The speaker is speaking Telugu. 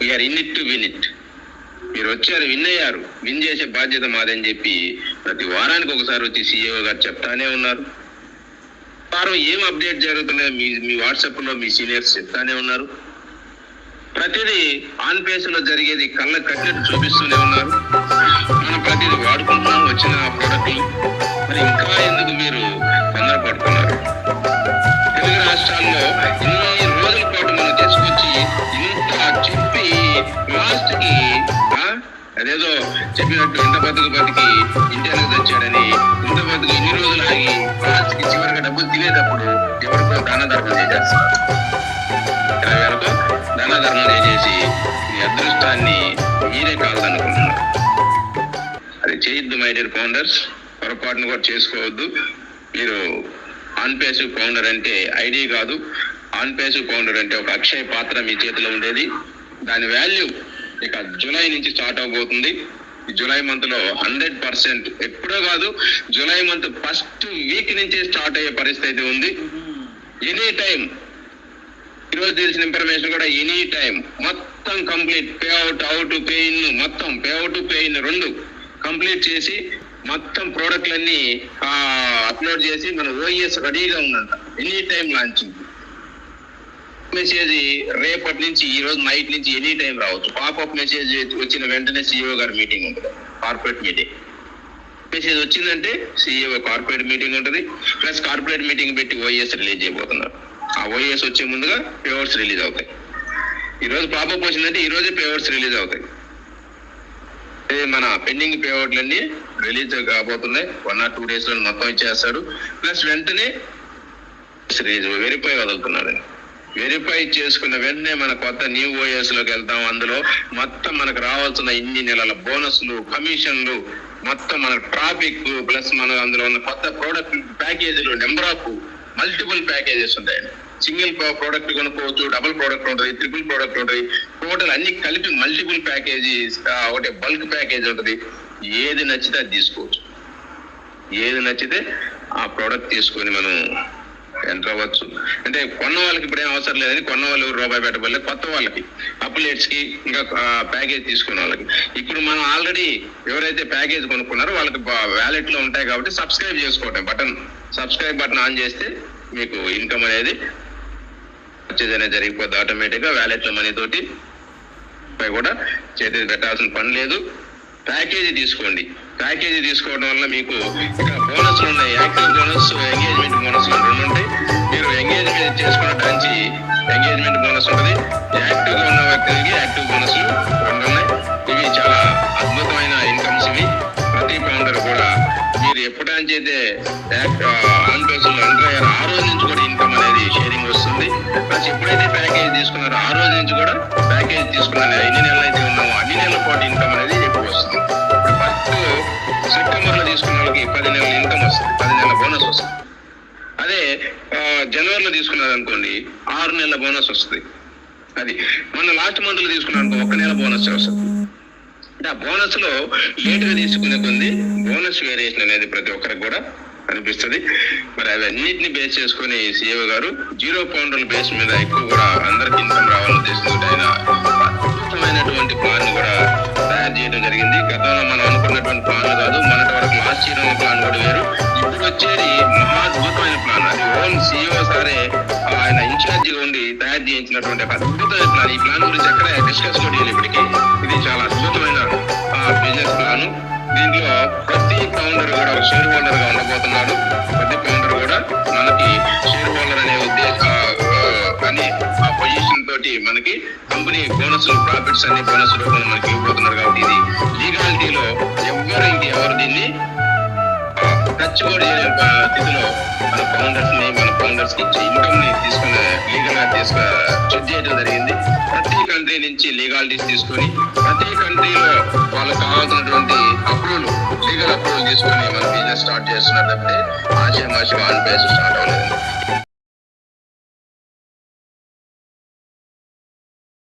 We are in it to win it. మీరు వచ్చారు, విన్ అయ్యారు, విన్ చేసే బాధ్యత మాదని చెప్పి ప్రతి వారానికి ఒకసారి వచ్చి CEO గారు చెప్తానే ఉన్నారు. వారం ఏం అప్డేట్ జరుగుతున్నాయో మీ వాట్సాప్లో మీ సీనియర్స్ చెప్తానే ఉన్నారు. ప్రతిదీ ఆన్ పేస్ లో జరిగేది కళ్ళ కట్టినట్టు చూపిస్తూనే ఉన్నారు. మనం ప్రతిదీ వాడుకుంటున్నాం వచ్చిన ప్రోడక్ట్లు. మరి ఇంకా ఎందుకు మీరు తొందరపడుతున్నారు? తెలుగు రాష్ట్రాల్లో ఇన్ని రోజుల పాటు మనం తీసుకొచ్చి ఇంత చెప్పి లాస్ట్ కి అదేదో చెప్పినట్టు ఇంత బతికి ఇండియాలో తెచ్చాడని ఇంత బతుకు ఇన్ని రోజులు ఆగి లాస్ట్ కి చివరిగా డబ్బులు తినేటప్పుడు ఎవరికో దాన ధర్మం చేసేస్తారు. 20 వేలతో దాన ధర్మం చేసేసి మీ అదృష్టాన్ని మీరే కావాలనుకుంటున్నారు. అది చేయొద్దు మై డియర్ ఫౌండర్స్, పొరపాటును కూడా చేసుకోవద్దు. మీరు ఆన్ పేసివ్ ఫౌండర్ అంటే ఐడి కాదు, ఆన్ పేసివ్ ఫౌండర్ అంటే ఒక అక్షయ పాత్ర మీ చేతిలో ఉండేది. దాని వాల్యూ ఇక జూలై నుంచి స్టార్ట్ అవబోతుంది. ఈ జూలై మంత్ లో 100% ఎప్పుడో కాదు, జూలై మంత్ ఫస్ట్ వీక్ నుంచి స్టార్ట్ అయ్యే పరిస్థితి ఉంది. ఎనీ టైం ఈరోజు తెలిసిన ఇన్ఫర్మేషన్ కూడా ఎనీ టైం మొత్తం కంప్లీట్ అవుట్ పే ఇన్ మొత్తం పే ఇన్ 2 కంప్లీట్ చేసి మొత్తం ప్రోడక్ట్లన్నీ అప్లోడ్ చేసి మన ఓఎస్ రెడీగా ఉందంట. ఎనీ టైం లాంచింగ్ మెసేజ్ రేపటి నుంచి ఈ రోజు నైట్ నుంచి ఎనీ టైం రావచ్చు. పాపప్ మెసేజ్ వచ్చిన వెంటనే CEO గారి మీటింగ్ ఉంటుంది, కార్పొరేట్ మీటింగ్. మెసేజ్ వచ్చిందంటే CEO కార్పొరేట్ మీటింగ్ ఉంటుంది, ప్లస్ కార్పొరేట్ మీటింగ్ పెట్టి ఓఎస్ రిలీజ్ చేయబోతున్నారు. ఆ ఓఎస్ వచ్చే ముందుగా పేవర్స్ రిలీజ్ అవుతాయి. ఈ రోజు పాపప్ వచ్చిందంటే ఈ రోజే పేవర్స్ రిలీజ్ అవుతాయి. మన పెండింగ్ పేఅవుట్లన్నీ రిలీజ్ కాబోతున్నాయి. 1 or 2 days లో మొత్తం ఇచ్చేస్తాడు. ప్లస్ వెంటనే వెరిఫై వదులుతున్నాడు. వెరిఫై చేసుకున్న వెంటనే మన కొత్త న్యూ ఓఎస్ లోకి వెళ్తాం. అందులో మొత్తం మనకు రావాల్సిన ఇన్ని నెలల బోనస్లు, కమిషన్లు, మొత్తం మన ట్రాఫిక్, ప్లస్ మన అందులో ఉన్న కొత్త product packages, number of multiple packages ఉంటాయండి. సింగిల్ ప్రోడక్ట్ కొనుక్కోవచ్చు, డబుల్ ప్రోడక్ట్ ఉంటుంది, ట్రిపుల్ ప్రోడక్ట్ ఉంటుంది, టోటల్ అన్ని కలిపి మల్టిపుల్ ప్యాకేజీ, ఒకటి బల్క్ ప్యాకేజ్ ఉంటుంది. ఏది నచ్చితే అది తీసుకోవచ్చు. ఏది నచ్చితే ఆ ప్రోడక్ట్ తీసుకొని మనం ఎంటర్ అవ్వచ్చు. అంటే కొన్న వాళ్ళకి ఇప్పుడేం అవసరం లేదని, కొన్న వాళ్ళు రూపాయి పెట్టబోలే, కొత్త వాళ్ళకి అప్లెట్స్ కి ఇంకా ప్యాకేజ్ తీసుకున్న వాళ్ళకి. ఇప్పుడు మనం ఆల్రెడీ ఎవరైతే ప్యాకేజ్ కొనుక్కున్నారో వాళ్ళకి వ్యాలెట్ లో ఉంటాయి కాబట్టి సబ్స్క్రైబ్ చేసుకోవటం సబ్స్క్రైబ్ బటన్ ఆన్ చేస్తే మీకు ఇన్కమ్ అనేది వచ్చేది అనేది జరిగిపోద్ది ఆటోమేటిక్ గా. వ్యాలెట్ లో మనీ తోటి కూడా చేతికి పెట్టాల్సిన పని లేదు. ప్యాకేజీ తీసుకోండి. ప్యాకేజీ తీసుకోవడం వల్ల మీకు ఇక్కడ బోనస్లు ఉన్నాయి. యాక్టివ్ బోనస్, ఎంగేజ్మెంట్ బోనస్ 2 ఉంటాయి. మీరు ఎంగేజ్మెంట్ చేసుకున్న దానికి ఎంగేజ్మెంట్ బోనస్ ఉంటుంది. యాక్టివ్ గా ఉన్న వ్యక్తులకి యాక్టివ్ బోనస్లు 2 ఉన్నాయి. ఇవి చాలా అద్భుతమైన ఇన్కమ్స్. ఇవి ప్రతి ఫౌండర్ కూడా మీరు ఎప్పుడైతే ఆన్ పేస్ లో ఎంటర్ అయ్యారో ఆ రోజు నుంచి కూడా ఇన్కమ్ అనేది షేరింగ్ వస్తుంది. ప్లస్ ఎప్పుడైతే ప్యాకేజ్ తీసుకున్నారో ఆ రోజు నుంచి కూడా ప్యాకేజ్ తీసుకున్న ఎన్ని నెలలు అయితే ఉన్నామో అన్ని నెలల పాటు ఇన్కమ్ అనేది ఎక్కువ వస్తుంది. ఇప్పుడు ఫస్ట్ సెప్టెంబర్ లో తీసుకున్న వాళ్ళకి 10 నెలల ఇన్కమ్ వస్తుంది, 10 నెలల బోనస్ వస్తుంది. అదే జనవరిలో తీసుకున్నారు అనుకోండి 6 నెలల బోనస్ వస్తుంది. అది మన లాస్ట్ మంత్ లో తీసుకున్నాను 1 నెల బోనస్ వస్తుంది. అంటే ఆ బోనస్ లో లేటుగా తీసుకునే కొంది బోనస్ వేరియేషన్ అనేది ప్రతి ఒక్కరికి కూడా అనిపిస్తుంది. మరి అవన్నిటిని బేస్ చేసుకుని CEO గారు 0 ఫౌండర్ల బేస్ మీద ఎక్కువ కూడా అందరికి ఇన్కమ్ రావాలని ఉద్దేశంతో ఆయన అద్భుతమైనటువంటి ప్లాన్ కూడా తయారు చేయడం జరిగింది. గతంలో మనం అనుకున్నటువంటి ప్లాన్ కాదు, మొన్నటి వరకు లాస్ట్ ఇయర్ ఉన్న ప్లాన్ కూడా వేరు. ఇప్పుడు వచ్చేది మహా అద్భుతమైన ప్లాన్. అది ఓన్ CEO సారే ఆయన ఇన్ఛార్జిగా ఉండి తయారు చేయించినటువంటి ఒక అద్భుతమైన ప్లాన్. ఈ ప్లాన్ గురించి ఎక్కడ డిస్కస్ కూడా చేయాలి ఇప్పటికీ. ఇది చాలా అద్భుతమైన బిజినెస్ ప్లాన్. దీంట్లో ప్రతి ఫౌండర్ కూడా ఒక షేర్ హోల్డర్ గా ఉండబోతున్నాడు. ప్రతి ఫౌండర్ కూడా మనకి షేర్ హోల్డర్ అనే అని ఆ పొజిషన్ తోటి మనకి కంపెనీ బోనస్, ప్రాఫిట్స్ అన్ని బోనస్ రూపంలో మనకి ఇవ్వబోతున్నారు. కాబట్టి ఇది లీగాలిటీలో ఎవరు దీన్ని టచ్ కూడా చేయలేని స్థితిలో మన ఫౌండర్స్ కి ఇచ్చే ఇన్కమ్ ని తీసుకునే లీగల్ గా చెక్ చేయడం జరిగింది. ప్రతి కంట్రీ నుంచి లీగాలిటీస్ తీసుకొని ప్రతి కంట్రీలో వాళ్ళకి కావాల్సినటువంటి లీగల్ అప్రూవల్ తీసుకొని మన బిజినెస్ స్టార్ట్ చేస్తున్నారు తప్పితే ఆశయం ఆన్ పేస్ స్టార్ట్ అవ్వలేదు.